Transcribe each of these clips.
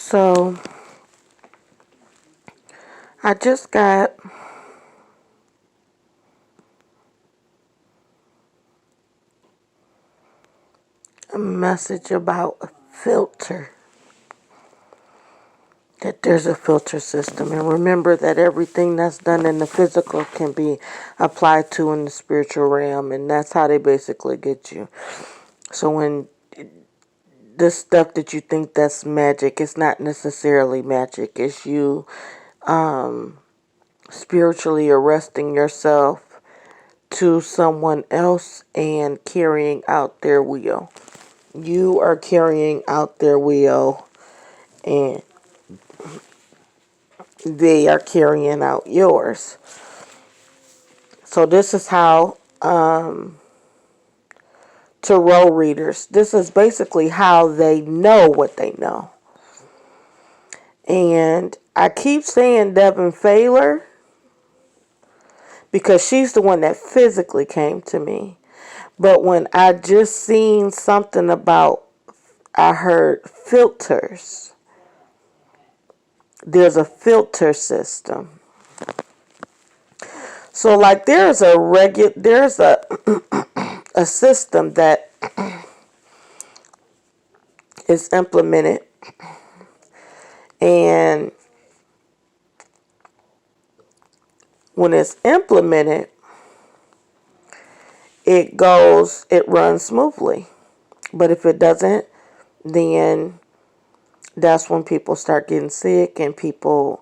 So I just got a message about a filter. That there's a filter system. And remember that everything that's done in the physical can be applied to in the spiritual realm. And that's how they basically get you. So when this stuff that you think that's magic, it's not necessarily magic. It's you spiritually arresting yourself to someone else and carrying out their will. You are carrying out their will and they are carrying out yours. So this is how tarot readers, this is basically how they know what they know. And I keep saying Devin Fowler because she's the one that physically came to me. But when I just seen something about, I heard filters. There's a filter system. So like there's a a system that is implemented, and when it's implemented, it runs smoothly. But if it doesn't, then that's when people start getting sick and people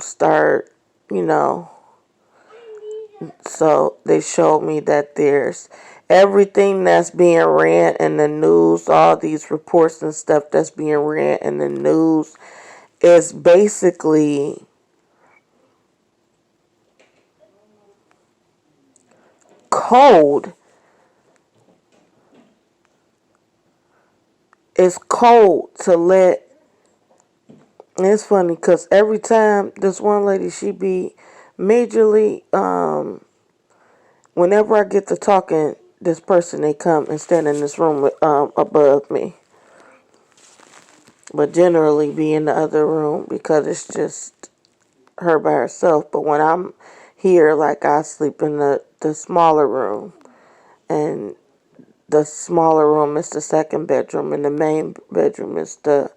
start, so they showed me that there's everything that's being ran in the news, all these reports and stuff that's being ran in the news is basically code. It's code to let, and it's funny because every time this one lady, she be majorly, whenever I get to talking, this person, they come and stand in this room above me. But generally be in the other room because it's just her by herself. But when I'm here, like I sleep in the smaller room. And the smaller room is the second bedroom and the main bedroom is the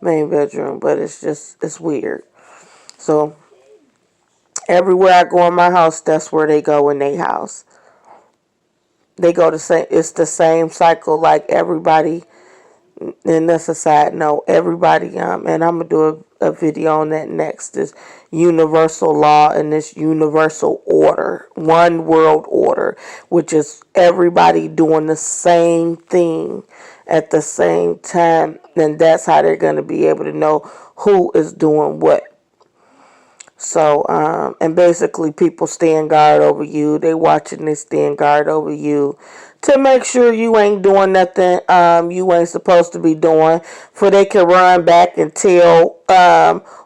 main bedroom. But it's weird. So everywhere I go in my house, that's where they go in their house. They go it's the same cycle like everybody. And that's a side note. Everybody, and I'm going to do a video on that next. This universal law and this universal order. One world order. Which is everybody doing the same thing at the same time. And that's how they're going to be able to know who is doing what. So, and basically people stand guard over you. They watching, they stand guard over you to make sure you ain't doing nothing you ain't supposed to be doing. For they can run back and tell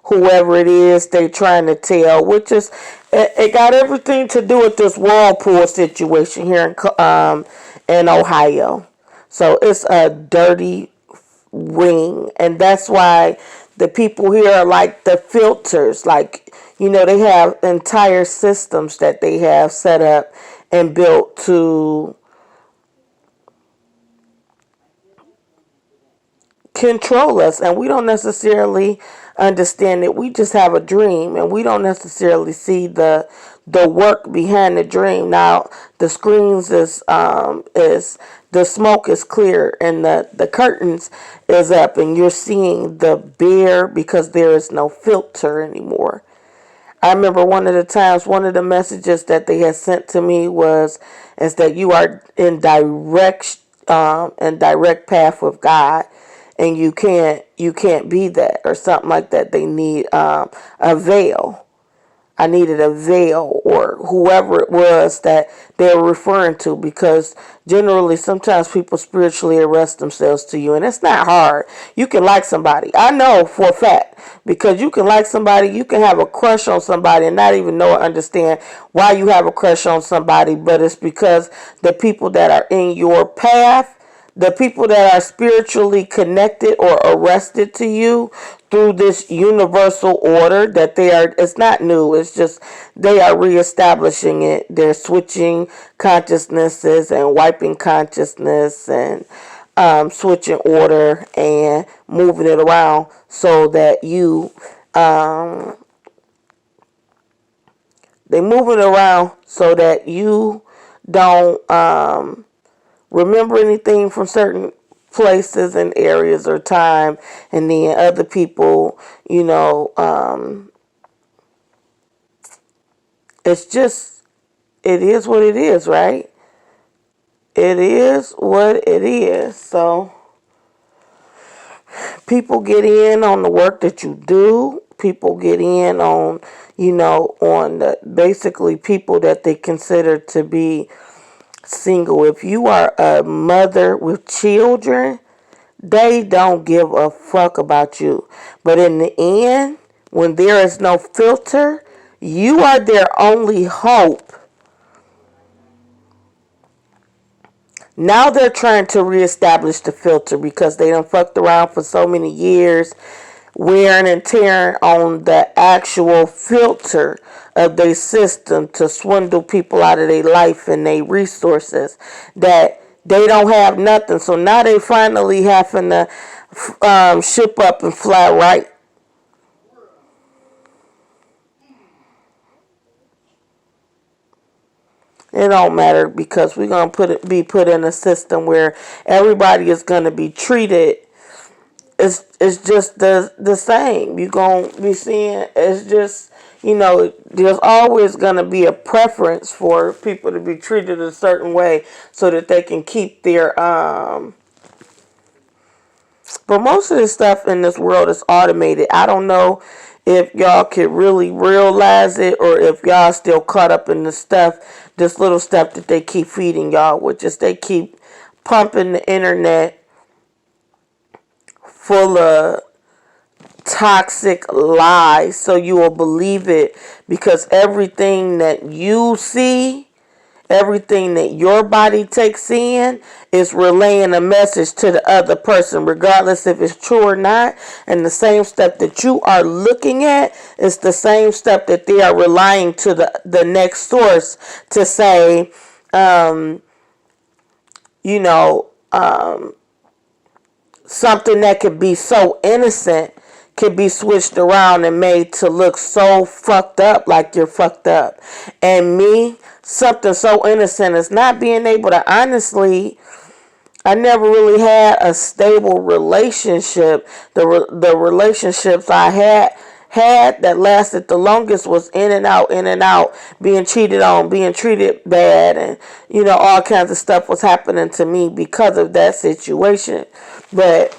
whoever it is they trying to tell, which is, it got everything to do with this whirlpool situation here in Ohio. So it's a dirty ring, and that's why the people here are like the filters. Like, they have entire systems that they have set up and built to control us, and we don't necessarily understand it. We just have a dream, and we don't necessarily see the work behind the dream. Now the screens is the smoke is clear and the curtains is up, and you're seeing the bare because there is no filter anymore. I remember one of the messages that they had sent to me is that you are in direct path with God, and you can't be that or something like that. They need a veil. I needed a veil, or whoever it was that they were referring to, because generally sometimes people spiritually arrest themselves to you, and it's not hard. You can like somebody. I know for a fact, because you can like somebody, you can have a crush on somebody and not even know or understand why you have a crush on somebody, but it's because the people that are in your path, the people that are spiritually connected or arrested to you through this universal order that they are, it's not new, it's just they are reestablishing it. They're switching consciousnesses and wiping consciousness and switching order and moving it around so that you they moving it around so that you don't remember anything from certain places and areas or time, and then other people, it's just, it is what it is, right? It is what it is. So people get in on the work that you do. People get in on, on the basically people that they consider to be single. If you are a mother with children, they don't give a fuck about you. But in the end, when there is no filter, you are their only hope. Now they're trying to reestablish the filter because they done fucked around for so many years, wearing and tearing on the actual filter of their system to swindle people out of their life and their resources, that they don't have nothing. So now they finally having to ship up and fly right. It don't matter because we're gonna be put in a system where everybody is gonna be treated. It's just the same. You're gonna be seeing. It's just, there's always gonna be a preference for people to be treated a certain way so that they can keep their But most of this stuff in this world is automated. I don't know if y'all could really realize it or if y'all still caught up in the stuff, this little stuff that they keep feeding y'all, which is they keep pumping the internet full of toxic lies so you will believe it, because everything that you see, everything that your body takes in is relaying a message to the other person, regardless if it's true or not. And the same stuff that you are looking at is the same stuff that they are relying to the next source to say, you know, something that could be so innocent could be switched around and made to look so fucked up, like you're fucked up. And me, something so innocent is not being able to honestly, I never really had a stable relationship. The relationships I had that lasted the longest was in and out, being cheated on, being treated bad, and all kinds of stuff was happening to me because of that situation. But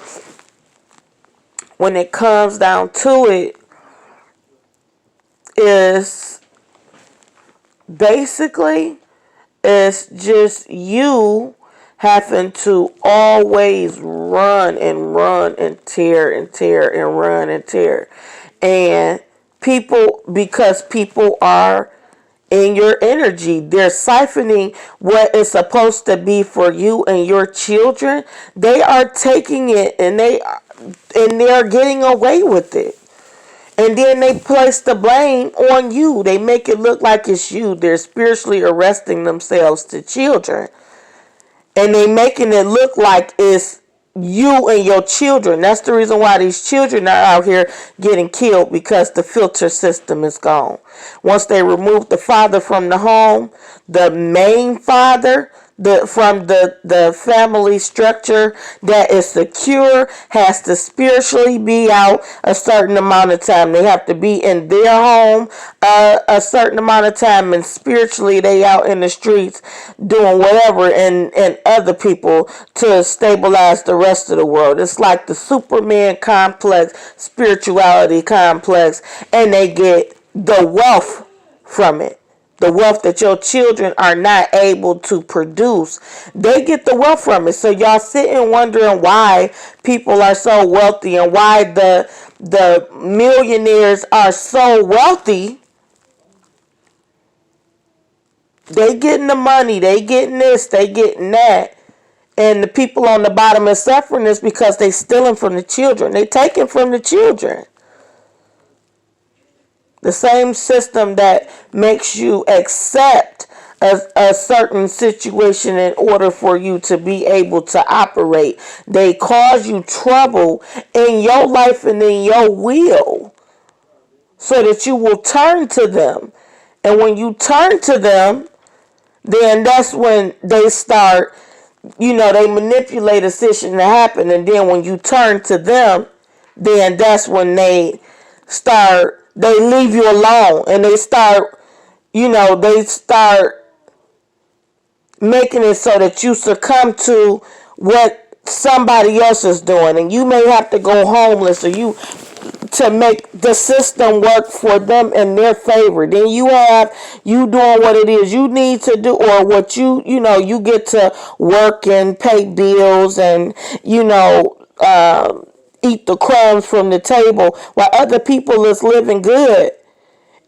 when it comes down to it, is basically it's just you having to always run and tear and tear and run and tear. And people, because people are in your energy, they're siphoning what is supposed to be for you and your children. They are taking it and they're getting away with it. And then they place the blame on you. They make it look like it's you. They're spiritually arresting themselves to children. And they making it look like it's you and your children. That's the reason why these children are out here getting killed, because the filter system is gone. Once they remove the father from the home, the main father, from the family structure that is secure, has to spiritually be out a certain amount of time. They have to be in their home a certain amount of time, and spiritually they out in the streets doing whatever and other people to stabilize the rest of the world. It's like the Superman complex, spirituality complex, and they get the wealth from it. The wealth that your children are not able to produce, they get the wealth from it. So y'all sitting wondering why people are so wealthy and why the millionaires are so wealthy. They getting the money, they getting this, they getting that, And the people on the bottom is suffering is because they stealing from the children. They taking from the children. The same system that makes you accept a certain situation in order for you to be able to operate. They cause you trouble in your life and in your will so that you will turn to them. And when you turn to them, then that's when they start, they manipulate a situation to happen. And then when you turn to them, then that's when they leave you alone and they start making it so that you succumb to what somebody else is doing, and you may have to go homeless or you to make the system work for them in their favor. Then you doing what it is you need to do, or what you get to work and pay bills and eat the crumbs from the table while other people is living good.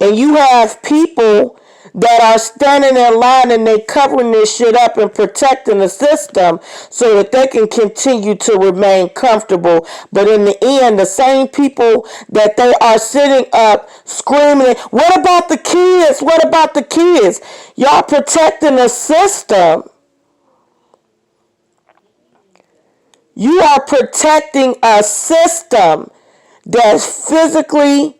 And you have people that are standing in line and they covering this shit up and protecting the system so that they can continue to remain comfortable. But in the end, the same people that they are sitting up screaming, what about the kids? What about the kids? Y'all protecting the system. You are protecting a system that's physically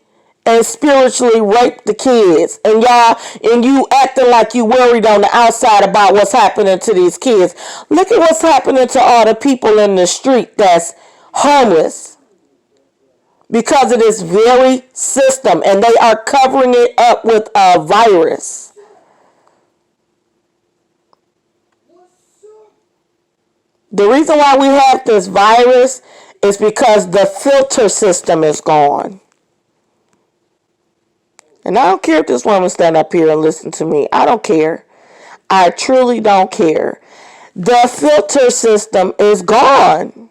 and spiritually rape the kids, and you acting like you worried on the outside about what's happening to these kids. Look at what's happening to all the people in the street that's homeless because of this very system, and they are covering it up with a virus. The reason why we have this virus is because the filter system is gone. And I don't care if this woman stand up here and listen to me. I don't care. I truly don't care. The filter system is gone.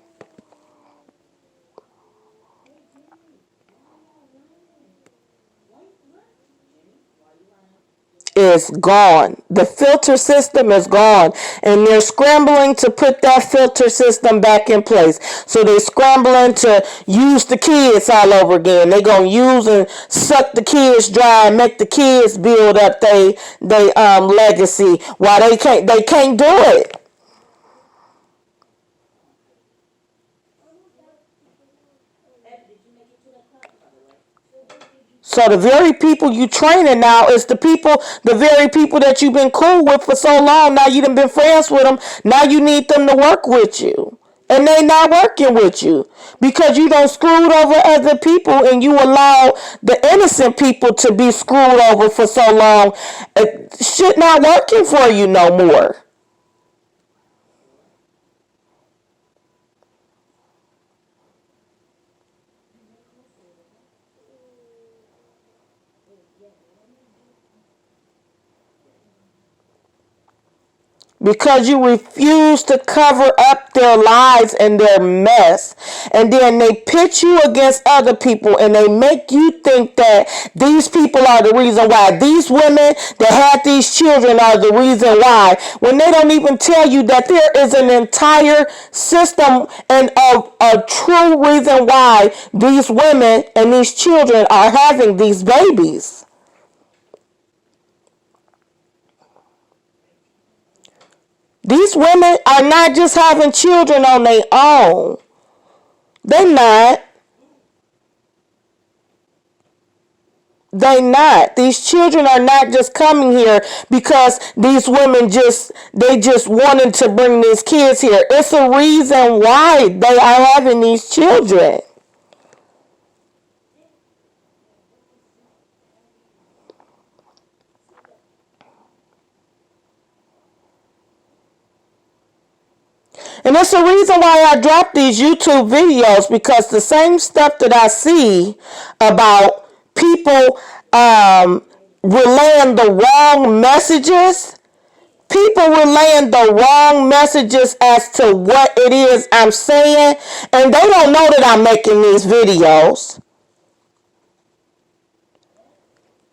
Is gone. The filter system is gone, and they're scrambling to put that filter system back in place. So they're scrambling to use the kids all over again. They're gonna use and suck the kids dry and make the kids build up they legacy while they can't do it. So the very people you training now is the very people that you've been cool with for so long. Now you done been friends with them. Now you need them to work with you. And they not working with you because you don't screwed over other people and you allow the innocent people to be screwed over for so long. Shit not working for you no more. Because you refuse to cover up their lives and their mess. And then they pit you against other people and they make you think that these people are the reason why. These women that had these children are the reason why. When they don't even tell you that there is an entire system and a true reason why these women and these children are having these babies. These women are not just having children on their own. They not. They not. These children are not just coming here because these women just wanted to bring these kids here. It's a reason why they are having these children. And it's the reason why I drop these YouTube videos, because the same stuff that I see about people relaying the wrong messages, people relaying the wrong messages as to what it is I'm saying, and they don't know that I'm making these videos.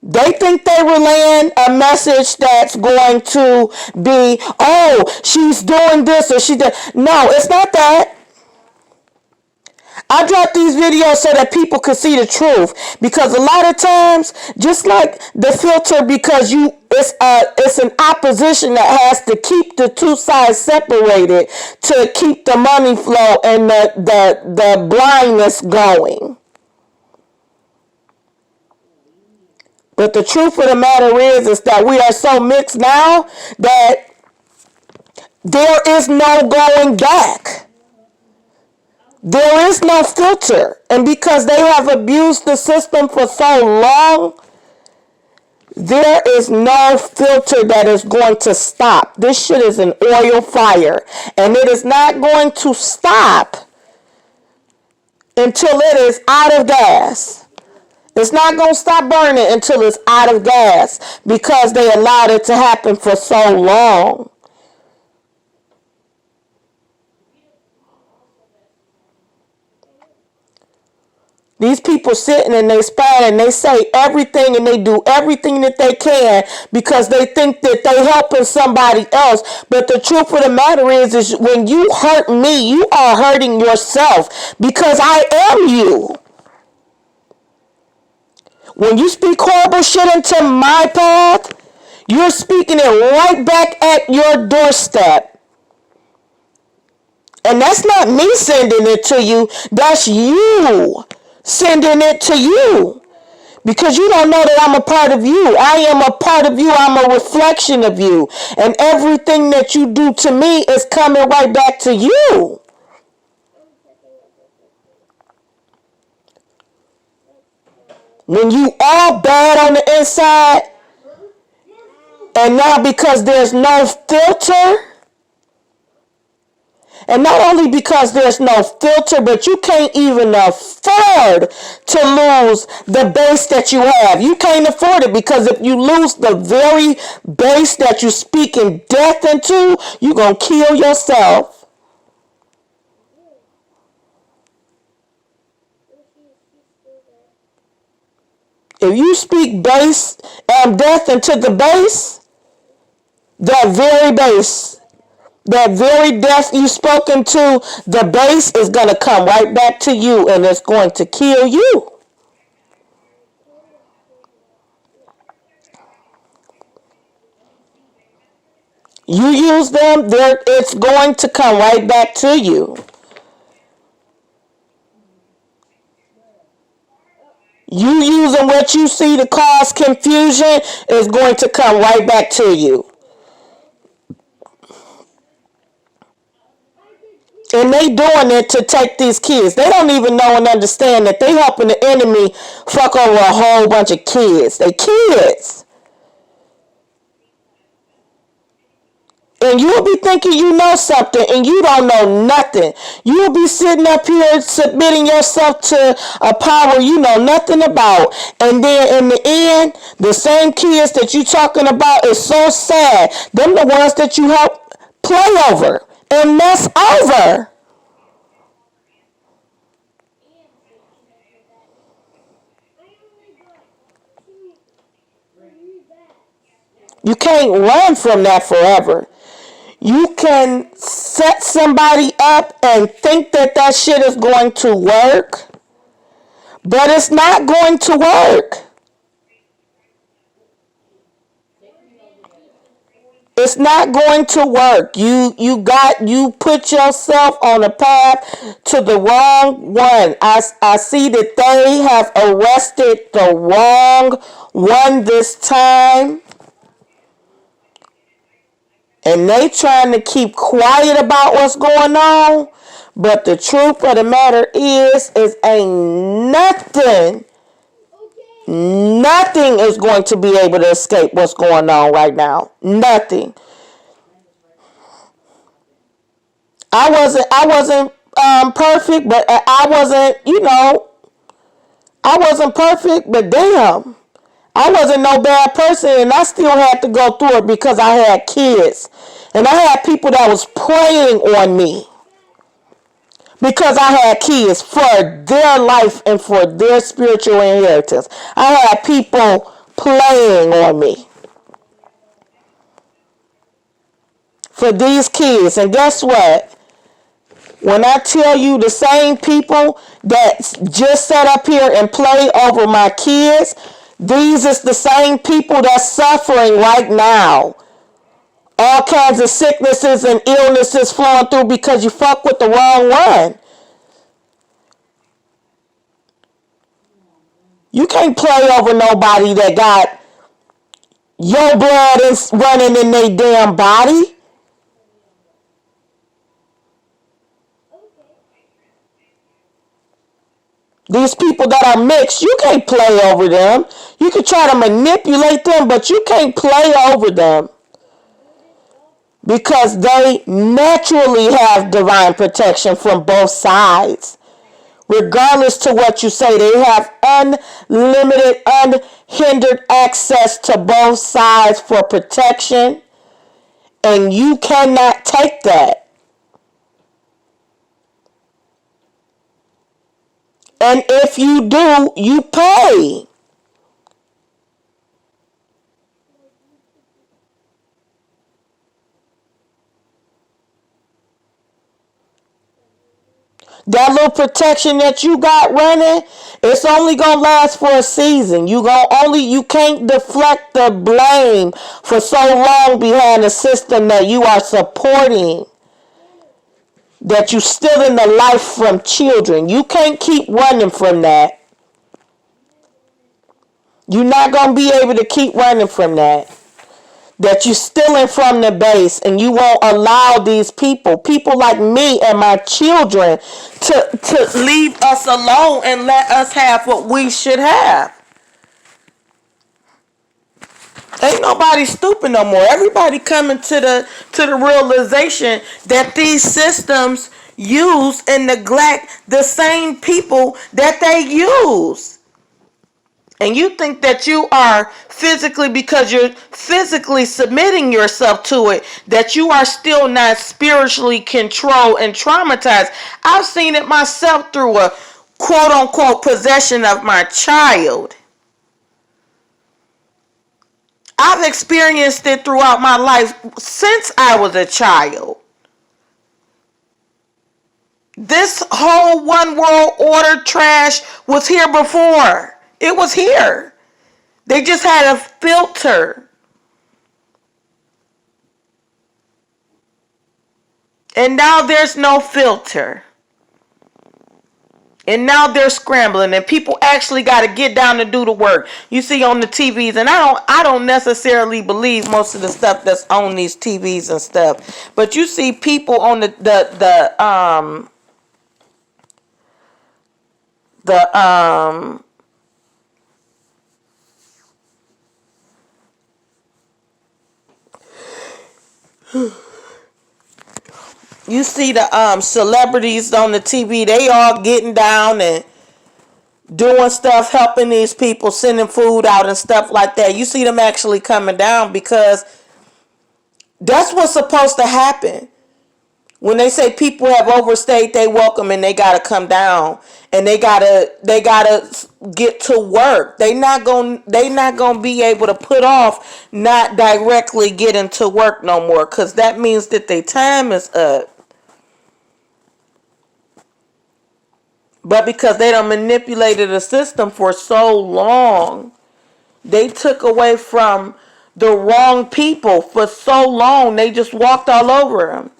They think they relaying a message that's going to be, oh, she's doing this or she did. No, it's not that. I drop these videos so that people can see the truth, because a lot of times, just like the filter, because it's an opposition that has to keep the two sides separated to keep the money flow and the blindness going. But the truth of the matter is that we are so mixed now that there is no going back. There is no filter. And because they have abused the system for so long, there is no filter that is going to stop. This shit is an oil fire. And it is not going to stop until it is out of gas. It's not going to stop burning until it's out of gas, because they allowed it to happen for so long. These people sitting and they spy and they say everything and they do everything that they can because they think that they helping somebody else. But the truth of the matter is when you hurt me, you are hurting yourself, because I am you. When you speak horrible shit into my path, you're speaking it right back at your doorstep. And that's not me sending it to you. That's you sending it to you. Because you don't know that I'm a part of you. I am a part of you. I'm a reflection of you. And everything that you do to me is coming right back to you. When you all bad on the inside, and now because there's no filter, and not only because there's no filter, but you can't even afford to lose the base that you have. You can't afford it, because if you lose the very base that you're speaking death into, you're going to kill yourself. If you speak base and death into the base, that very base, that very death you spoken to, the base is going to come right back to you, and it's going to kill you. You use them, it's going to come right back to you. You using what you see to cause confusion is going to come right back to you. And they doing it to take these kids. They don't even know and understand that they helping the enemy fuck over a whole bunch of kids. They kids. And you'll be thinking you know something, and you don't know nothing. You'll be sitting up here submitting yourself to a power you know nothing about. And then in the end, the same kids that you talking about is so sad. Them the ones that you help play over and mess over. You can't run from that forever. You can set somebody up and think that that shit is going to work, but it's not going to work. It's not going to work. You put yourself on a path to the wrong one. I see that they have arrested the wrong one this time. And they trying to keep quiet about what's going on. But the truth of the matter is ain't nothing is going to be able to escape what's going on right now. Nothing. I wasn't perfect, but I wasn't perfect, but damn. I wasn't no bad person, and I still had to go through it because I had kids. And I had people that was preying on me because I had kids for their life and for their spiritual inheritance. I had people playing on me for these kids. And guess what? When I tell you the same people that just sat up here and play over my kids, these is the same people that's suffering right now. All kinds of sicknesses and illnesses flowing through because you fuck with the wrong one. You can't play over nobody that got your blood is running in their damn body. These people that are mixed, you can't play over them. You can try to manipulate them, but you can't play over them. Because they naturally have divine protection from both sides. Regardless to what you say, they have unlimited, unhindered access to both sides for protection. And you cannot take that. And if you do, you pay. That little protection that you got running, it's only gonna last for a season. You can't deflect the blame for so long behind a system that you are supporting, that you stealing the life from children. You can't keep running from that. You're not gonna be able to keep running from that. That you're stealing from the base, and you won't allow these people like me and my children, to leave us alone and let us have what we should have. Ain't nobody stupid no more. Everybody coming to the realization that these systems use and neglect the same people that they use. And you think that you are physically, because you're physically submitting yourself to it, that you are still not spiritually controlled and traumatized. I've seen it myself through a quote unquote possession of my child. I've experienced it throughout my life since I was a child. This whole one world order trash was here before. It was here. They just had a filter. And now there's no filter. And now they're scrambling, and people actually got to get down and do the work. You see on the TVs, and I don't necessarily believe most of the stuff that's on these TVs and stuff. But you see people on you see the celebrities on the TV, they all getting down and doing stuff, helping these people, sending food out and stuff like that. You see them actually coming down, because that's what's supposed to happen. When they say people have overstayed their welcome and they gotta come down and they gotta get to work. They not gonna be able to put off not directly getting to work no more, because that means that their time is up. But because they done manipulated the system for so long, they took away from the wrong people for so long, they just walked all over them.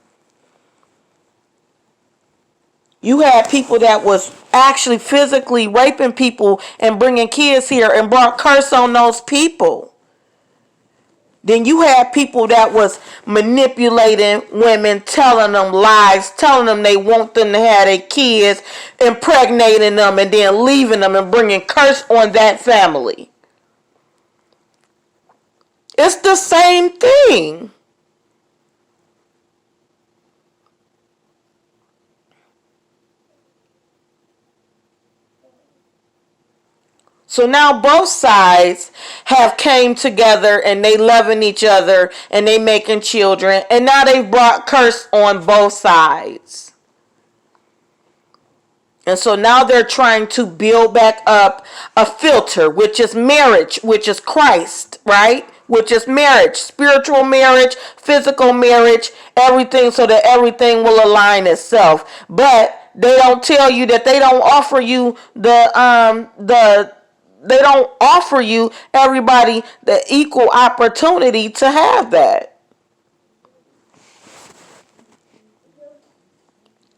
You had people that was actually physically raping people and bringing kids here and brought curse on those people. Then you had people that was manipulating women, telling them lies, telling them they want them to have their kids, impregnating them, and then leaving them and bringing curse on that family. It's the same thing. So now both sides have came together and they loving each other and they making children, and now they've brought curse on both sides. And so now they're trying to build back up a filter, which is marriage, which is Christ, right? Which is marriage, spiritual marriage, physical marriage, everything, so that everything will align itself. But they don't tell you that they don't offer you they don't offer you everybody the equal opportunity to have that.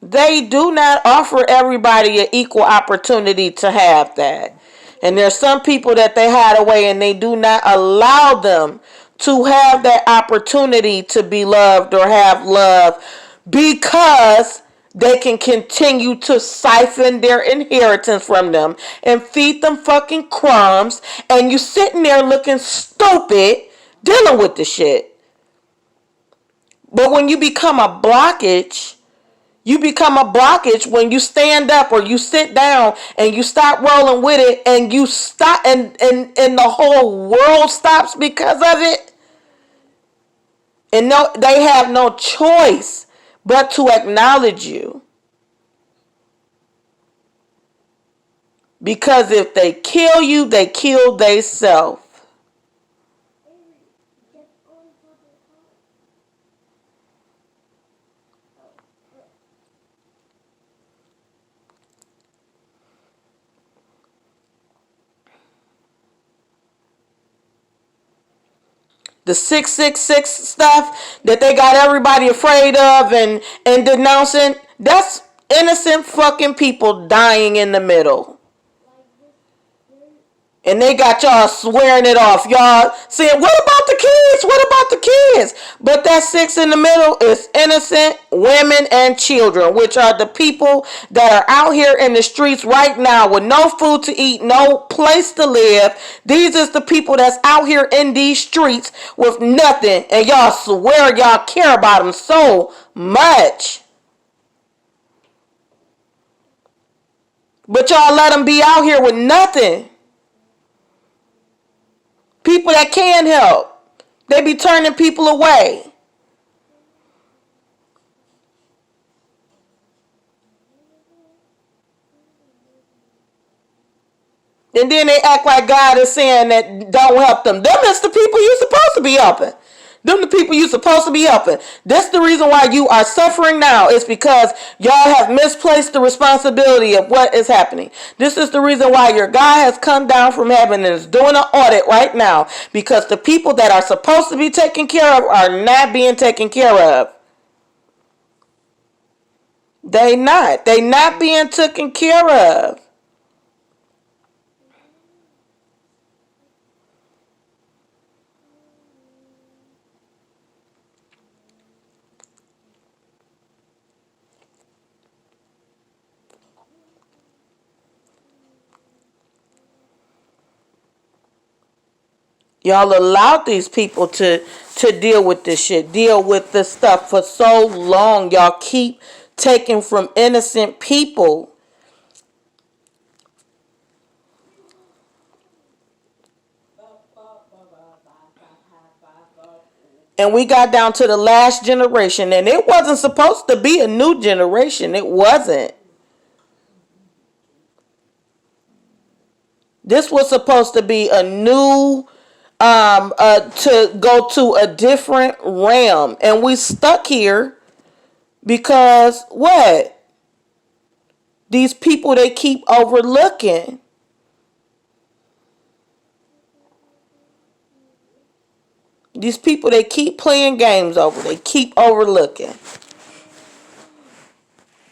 They do not offer everybody an equal opportunity to have that. And there's some people that they hide away and they do not allow them to have that opportunity to be loved or have love because they can continue to siphon their inheritance from them and feed them fucking crumbs, and you sitting there looking stupid dealing with the shit. But when you become a blockage, you become a blockage when you stand up or you sit down and you stop rolling with it, and you stop and the whole world stops because of it. And no, they have no choice but to acknowledge you. Because if they kill you, they kill theyself. The 666 stuff that they got everybody afraid of and denouncing, that's innocent fucking people dying in the middle. And they got y'all swearing it off. Y'all saying, what about the kids? What about the kids? But that six in the middle is innocent women and children, which are the people that are out here in the streets right now with no food to eat, no place to live. These is the people that's out here in these streets with nothing. And y'all swear y'all care about them so much. But y'all let them be out here with nothing. People that can help, they be turning people away. And then they act like God is saying that don't help them. Them is the people you're supposed to be helping. Them the people you're supposed to be helping. That's the reason why you are suffering now. It's because y'all have misplaced the responsibility of what is happening. This is the reason why your God has come down from heaven and is doing an audit right now. Because the people that are supposed to be taken care of are not being taken care of. They not. They not being taken care of. Y'all allowed these people to deal with this shit, deal with this stuff for so long. Y'all keep taking from innocent people. And we got down to the last generation, and it wasn't supposed to be a new generation. It wasn't. This was supposed to be a new to go to a different realm, and we stuck here because what? These people they keep overlooking. These people they keep playing games over. They keep overlooking.